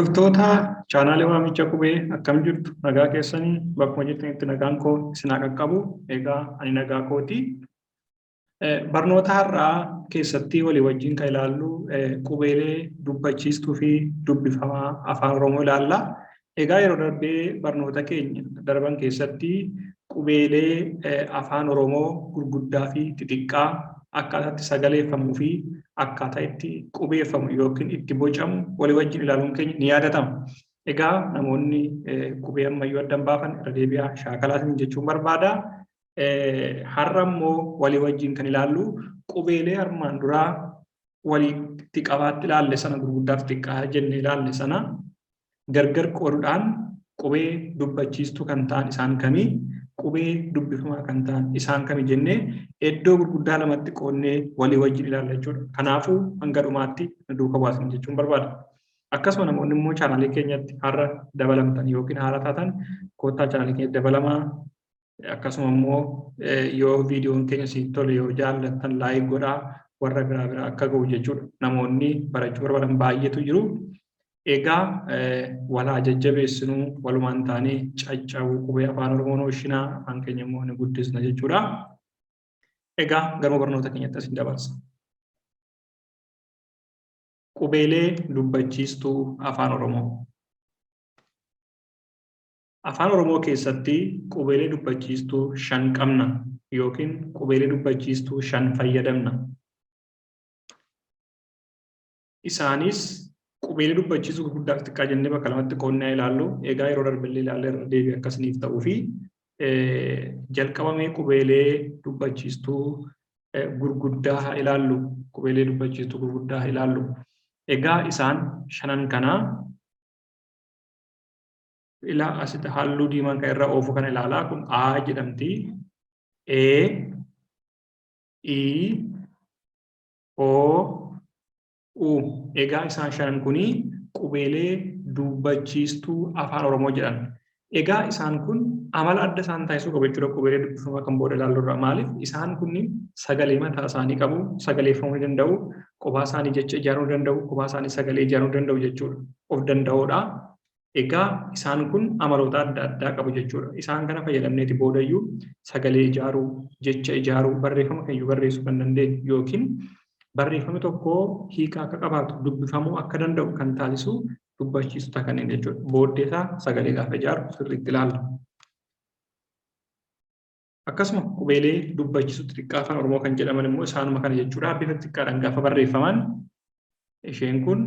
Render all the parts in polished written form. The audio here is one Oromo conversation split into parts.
Hordoftoota chaanaalee waamicha qubee akkam jirtu nagaa keessanii bakkuma jirtanitti nagaan koo isin haa qaqqabu. Egaa ani nagaa kooti. Barnoota har'aa keessatti walii wajjin kan ilaallu qubeelee dubbachiistuu fi dubbifamaa afaan Oromoo ilaalla. Egaa yeroo darbee barnoota keenya darban keessatti qubeelee afaan Oromoo gurguddaa fi xixiqqaa akkaataa itti sagaleeffamuu fi akkaataa itti qubeeffamu yookiin itti bocamu walii wajjin ilaaluun keenya ni yaadatama. Egaa namoonni qubee ammayyuu adda hin baafan irra deebi'aa shaakalaatiin jechuun barbaada. Har'a immoo walii wajjin kan ilaallu qubeelee armaan duraa walitti qabaatti ilaalle sana gurguddaa fi xiqqaa jennee ilaalle sana gargar qooduudhaan qubee dubbachiistuu kan ta'an isaan kamii, qubee dubbifamaa kan ta'an isaan kamii jennee iddoo gurguddaa lamatti qoonnee walii wajjin ilaalla jechuudha. Kanaafuu hanga dhumaatti duukaa bu'aa jechuun barbaada. Akkasuma namoonni immoo chaanaalee keenyatti har'a dabalamtan yookiin haala taatan koottaa chaanaalee keenyatti dabalamaa. Akkasuma immoo yoo viidiyoon keenya siif tole yoo jaallattan laayik godhaa warra biraa akka ga'u jechuudha. Namoonni barachuu barbaadan baay'eetu jiru. Egaa walaa jajjabeessinuu walumaan taanee caccabuu qubee afaan Oromoo nooshinaa afaan keenya immoo ni guddisna jechuudha. Egaa garuma barnoota keenyatti asiin dabarsa. Qubeelee dubbachiistuu afaan Oromoo. Afaan Oromoo keessatti qubeelee dubbachiistuu 5 qabna yookiin qubeelee dubbachiistuu 5 fayyadamna. Isaanis qubeelee dubbachiistuu gurguddaa fi xiqqaa jennee bakka lamatti qoonnee ilaallu. Egaa yeroo darbillee ilaallee irra deebi'ee akkasiniif ta'uu fi jalqabamee qubeelee dubbachiistuu gurguddaa haa ilaallu. Qubeelee dubbachiistuu gurguddaa haa ilaallu. Egaa isaan 5 kanaa ila asitti halluu diimaan kan irra oofu kan ilaalaa kun A jedhamti. E, I, O, U. Egaa isaan 5 kuni qubeelee dubbachiistuu afaan Oromoo jedhan. Egaa isaan kun amala adda isaan taasisuu qabu jechuudha qubeelee dubbifamaa kan booda ilaallu irraa. Maaliif isaan kunniin sagalee mataa isaanii qabu, sagaleeffamuu danda'u, qubaa isaanii jecha ijaaruu danda'u, qubaa isaanii sagalee ijaaruu danda'u jechuudha. Of danda'uudha. Egaa isaan kun amaloota adda addaa qabu jechuudha. Isaan kana fayyadamneeti boodayyuu sagalee ijaaruu, jecha ijaaruu, barreeffama kamiyyuu barreessuu kan dandeenyu yookiin barreeffamni tokko hiika akka qabaatu, dubbifamuu akka danda'u kan taasisu dubbachiistota kanneen jechuudha. Booddeesaa sagalee gaafa ijaaru sirriitti ilaalla. Akkasuma qubeelee dubbachiistuu xixiqqaa afaan Oromoo kan jedhaman immoo isaanuma kana jechuudha. Bifa xiqqaadhaan gaafa barreeffaman isheen kun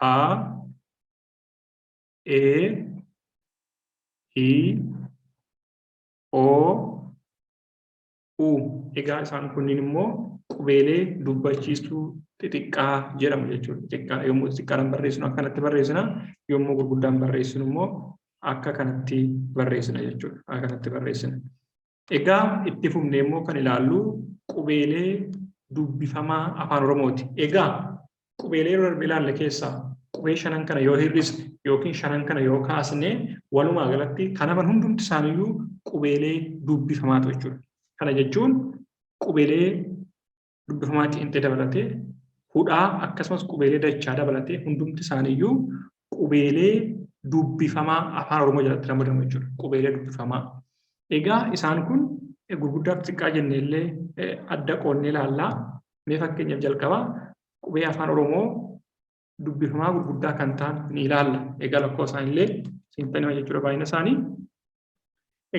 A, E, I, O, U. Egaa isaan kunniin immoo qubeelee dubbachiistuu xixiqqaa jedhamu jechuudha. Xixiqqaa yommuu xixiqqaadhaan barreessinu akkanatti barreessina, yommuu gurguddaan barreessinu immoo akka kanatti barreessina jechuudha. Akka kanatti barreessina. Egaa itti fufnee immoo kan ilaallu qubeelee dubbifamaa afaan Oromooti. Egaa qubeelee yeroo darbe ilaalle keessaa qubee 5 kana yoo hir'isne yookiin 5 kana yoo kaasne walumaa galatti kanaafan hundumti isaaniiyyuu qubeelee dubbifamaatu jechuudha. Kana jechuun qubeelee dubbifamaa xiinxee dabalatee hudhaa akkasumas qubeelee dachaa dabalatee hundumti isaaniiyyuu qubeelee dubbifamaa afaan Oromoo jalatti ramadamu jechuudha. Qubeelee dubbifamaa. Egaa isaan kun gurguddaa fi xiqqaa jennee illee adda qoonnee ilaallaa. Mee fakkeenyaaf jalqabaa qubee afaan Oromoo dubbifamaa gurguddaa kan ta'an ni ilaalla. Egaa lakkoofsa isaaniillee siinxanima jechuudha baay'ina isaanii.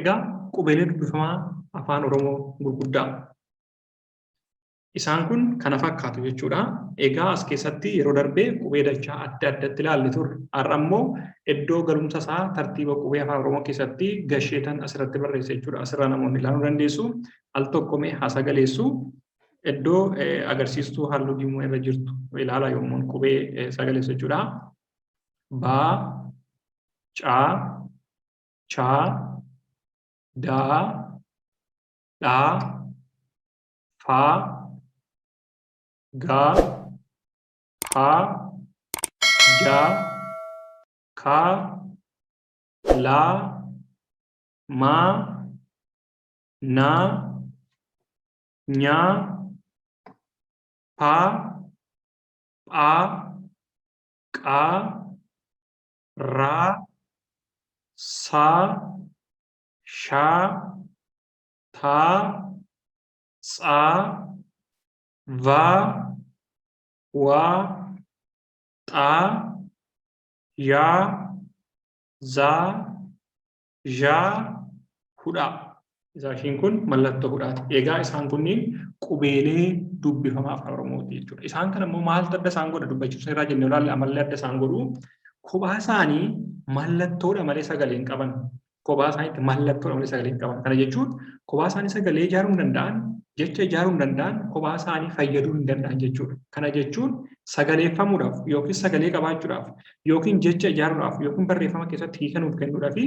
Egaa qubeelee dubbifamaa afaan Oromoo gurguddaa. Isaan kun kana fakkaatu jechuudha. Egaa as keessatti yeroo darbee qubee dachaa adda addatti ilaalle turre. Har'a immoo iddoo galumsa isaa tartiiba qubee afaan Oromoo keessatti gasheetan asirratti barreesse jechuudha. Asirraa namoonni ilaaluu dandeessu. Al tokko mee haa sagaleessu. Iddoo agarsiistuu halluu diimaa irra jirtu ilaalaa yommuu qubee sagaleessu jechuudha. Baa, caa, chaa, daa, dhaa, faa, gaa, haa, jaa, kaa, laa, maa, naa, nyaa, paa, phaa, qaa, Raa, saa, shaa, taa, tsaa, vaa, waa, xaa, yaa, zaa, zhaa, hudhaa. Isaan kun mallattoo hudhaati. Egaa isaan kunniin qubeelee dubbifamaa afaan Oromooti jechuudha. Isaan kana immoo maaltu adda isaan godha dubbachiisa irraa jennee ilaalle amallee adda isaan godhu kophaa isaanii mallattoodha malee sagalee hin qaban. Kophaa isaaniitti mallattoodha malee sagalee hin qaban. Kana jechuun kophaa isaanii sagalee ijaaruu hin danda'an, jecha ijaaruu hin danda'an, kophaa isaanii fayyaduu hin danda'an jechuudha. Kana jechuun sagaleeffamuudhaaf yookiin sagalee qabaachuudhaaf yookiin jecha ijaaruudhaaf yookiin barreeffama keessatti hiika nuuf kennuudhaaf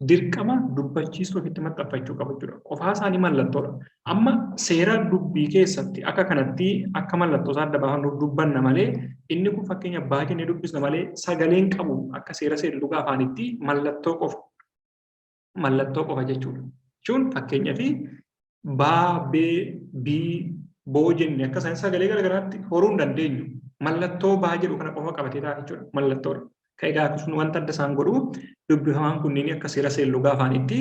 dirqama dubbachiistuu ofitti maxxanfachuu qabu jechuudha. Qofaa isaanii mallattoodha. Amma seera dubbii keessatti akka kanatti akka mallattoo isaa adda baafannuuf dubbanna malee inni kun fakkeenya baay'inee dubbisna malee sagaleen qabu akka seera seerluga afaanitti mallattoo qofa jechuudha. Jechuun fakkeenyaaf baa, bee, bii, boo jennee akka isaan sagalee garaagaraatti horuu hin dandeenyu. Mallattoo baa jedhu kana qofa qabatee ta'a jechuudha. Mallattoodha. Egaa kun wanta adda isaan godhu dubbifamaan kunniin akka seera seerluga afaanitti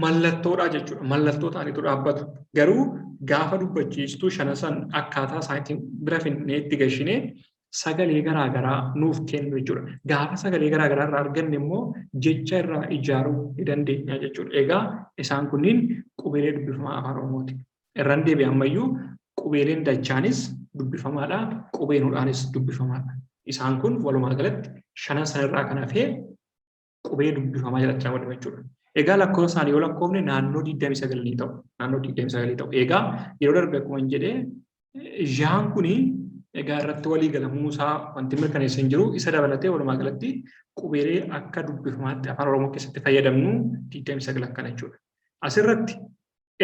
mallattoodha jechuudha. Mallattoo ta'aniitu dhaabbatu. Garuu gaafa dubbachiistuu shana san akkaataa isaatiin bira finnee itti gashinee sagalee garaagaraa nuuf kennu jechuudha. Gaafa sagalee garaagaraa irraa arganne immoo jecha irraa ijaaruu ni dandeenya jechuudha. Egaa isaan kunniin qubeelee dubbifamaa afaan Oromooti. Irraan deebi'ee ammayyuu qubeeleen dachaanis dubbifamaadha. Qubeen hudhaanis dubbifamaadha. Isaan kun walumaa galatti shanan sanarraa kan hafee qubee dubbifamaa jedhachaa godhama jechuudha. Egaa lakkoofsa isaanii yoo lakkoofne naannoo 29 ni ta'u. Naannoo 29 ta'u. Egaa yeroo darbe akkuma jedhee jaan kuni egaa irratti walii galamuu isaa wanti mirkaneessa hin jiru isa dabalatee walumaa galatti qubeelee akka dubbifamaatti afaan Oromoo keessatti fayyadamnu 29 akkana jechuudha. Asirratti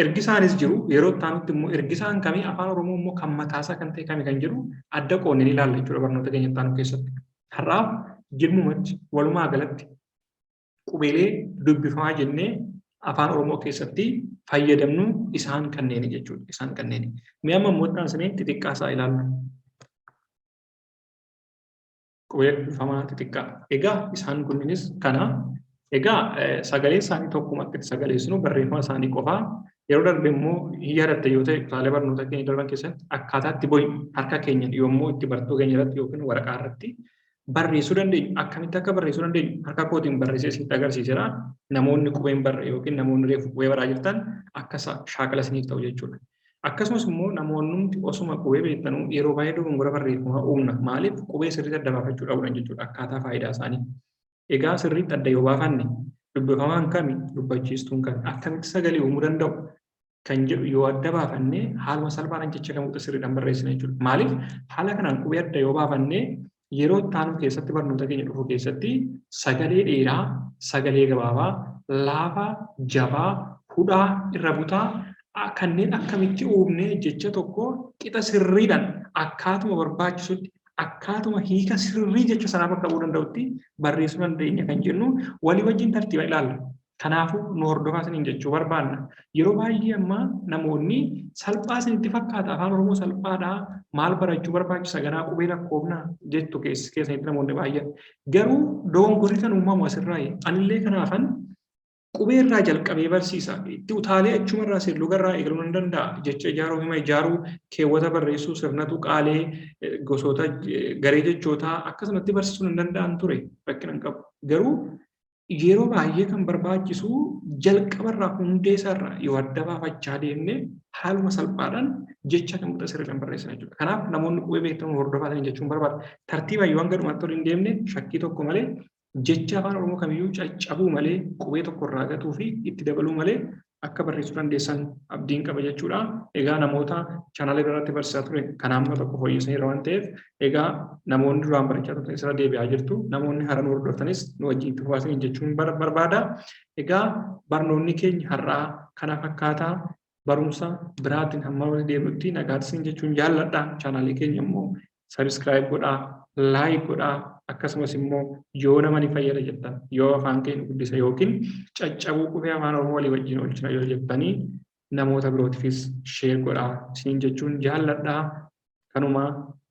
ergi isaanis jiru yeroo itti immoo ergi isaan kamii afaan Oromoo immoo kan mataasaa kan ta'e kamii kan jedhu adda qoonnee ilaalla jechuudha barnoota keenya itti aanu keessatti. Har'aaf jirmumatti walumaa galatti qubeelee dubbifamaa jennee afaan Oromoo keessatti fayyadamnu isaan kanneeni jechuudha. Isaan kanneeni. Mee amma immoo taasisanii xixiqqaasaa ilaalla. Qubeelee dubbifamaa xixiqqaa. Egaa isaan kunniinis kana. Egaa sagalee isaanii tokkumatti sagaleessinu barreeffama isaanii qofaa yeroo darbe immoo yaadatte yoo ta'e kutaalee barnoota keenya darban keessatti akkaataa itti boyi harka keenyan yommuu itti bartuu keenya irratti yookiin waraqaa irratti barreessuu dandeenyu. Akkamitti akka barreessuu dandeenyu harka kootiin barreessee isinitti agarsiiseera. Namoonni qubeen yookiin namoonni reefu qubee baraa jirtan akka shaakala isiniif ta'u jechuudha. Akkasumas immoo namoonni osuma qubee beektanuu yeroo baay'ee dogongora barreeffamaa uumna. Maaliif qubee sirriitti adda baafachuu dhabuudhaan jechuudha akkaataa faayidaa isaanii. Egaa sirriitti adda yoo baafanne dubbifamaan kami dubbachiistuun kami akkamitti sagalee uumuu danda'u kan jedhu yoo adda baafanne haaluma salphaan jecha kamuuta sirriidhaan barreessina jechuudha. Maaliif haala kanaan qubee adda yoo baafanne yeroo taanu keessatti barnoota keenya dhufu keessatti sagalee dheeraa, sagalee gabaabaa, laafaa, jabaa, hudhaa, irra butaa kanneen akkamitti uumnee jecha tokko qixa sirriidhaan akkaatuma barbaachisutti akkaatuma hiika sirrii jecha sanaaf akka bu'uu danda'utti barreessuu dandeenya kan jennu walii wajjin tartiiba ilaalla. Kanaafuu nu hordofaa isiniin jechuu barbaanna. Yeroo baay'ee amma namoonni salphaa isinitti fakkaata afaan Oromoo salphaadhaa maal barachuu barbaachisa ganaa qubee lakkoofnaa jettu keessanitti namoonni baay'een. Garuu dogongorri kan uumamu asirraa anillee kanaafan qubee irraa jalqabee barsiisa. Itti utaalee achuma irraa seerluga irraa eegaluu ni danda'a. Jecha ijaaruu, hima ijaaruu, keewwata barreessuu, sirna tuqaalee, gosoota garee jechootaa akkasumatti barsiisuu ni danda'an ture rakkina hin qabu. Garuu yeroo baay'ee kan barbaachisu jalqaba irraa hundee isaarraa yoo adda baafachaa deemne haaluma salphaadhaan jecha kan muxa sirriidhaan barreessina jechuudha. Kanaaf namoonni qubee beektan hordofaa jechuun barbaada. Tartiiba yoo hanga dhumaatti ol hin deemne shakkii tokko malee jecha afaan Oromoo kamiyyuu caccabuu malee qubee tokko irraa gatuu fi itti dabaluu malee akka barreessuu dandeessan abdiin qaba jechuudha. Egaa namoota chaanaalee irratti barsiisaa ture kan amma tokko fooyyessaniira waan ta'eef egaa namoonni duraan barachaa turtan isirra deebi'aa jirtu. Namoonni haaraa nu hordoftanis nu wajjin itti fufaasan jechuun barbaada. Egaa barnoonni keenya har'aa kana fakkaataa barumsa biraatiin hamma walitti deebi'utti nagaatti jechuun jaalladha. Chaanaalee keenya immoo sabiskiraayib godhaa, laayik godhaa. Akkasumas immoo yoo nama ni fayyada jettan yoo afaan keenya guddisa yookiin caccabuu qubee afaan Oromoo walii wajjin oolchina yoo jettanii namoota birootiifis sheer godhaa isiniin jechuun jaalladhaa. Kanuma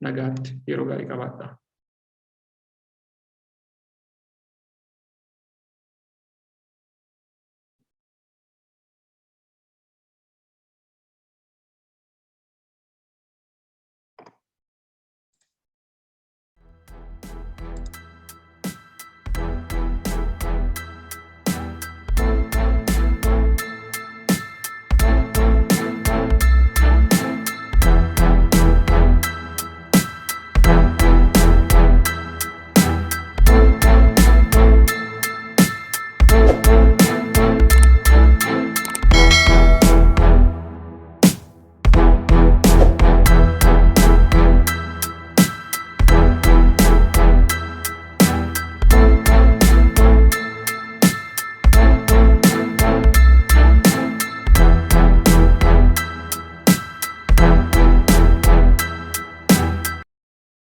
nagaatti yeroo gaarii qabaadhaa.